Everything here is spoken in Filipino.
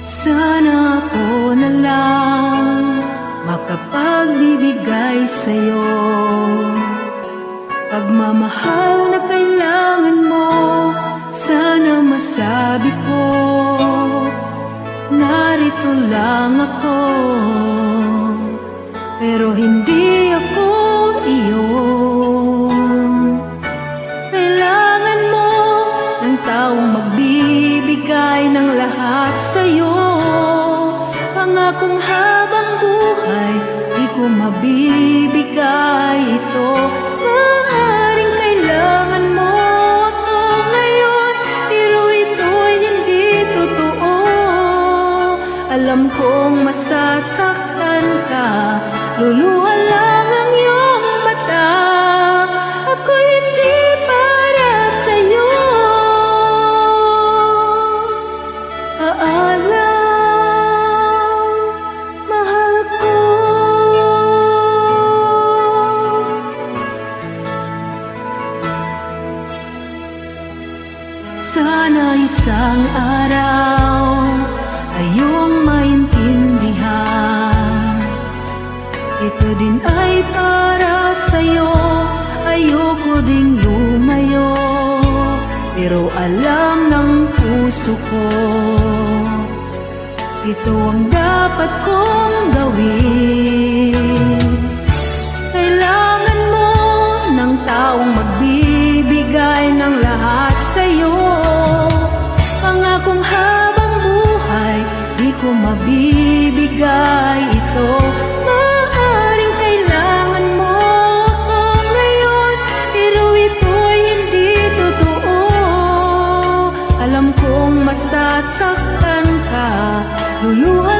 Sana ako na lang makapagbibigay sa'yo pagmamahal na kailangan mo. Sana masabi ko, narito lang ako, pero hindi ako iyo. Kailangan mo ng taong magbibigay ng lahat sa'yo. Pangakong habang buhay, di ko mabibigay ito. Maaaring kailangan mo ako ngayon, pero ito'y hindi totoo. Alam kong masasaktan ka, luluha lang ang iyong mata. Ako'y hindi para sa'yo. Paalam, mahal ko. Sana isang araw ay iyong maintindihan, ito din ay para sa'yo. Ayoko ding lumayo, pero alam ng puso ko, ito ang dapat kong gawin. Kailangan mo ng taong magbibigay ng lahat sa'yo. Pangakong habang buhay, di ko mabibigay ito. Maaaring kailangan mo ako ngayon, pero ito'y hindi totoo. Alam kong masasaktan ka, luluha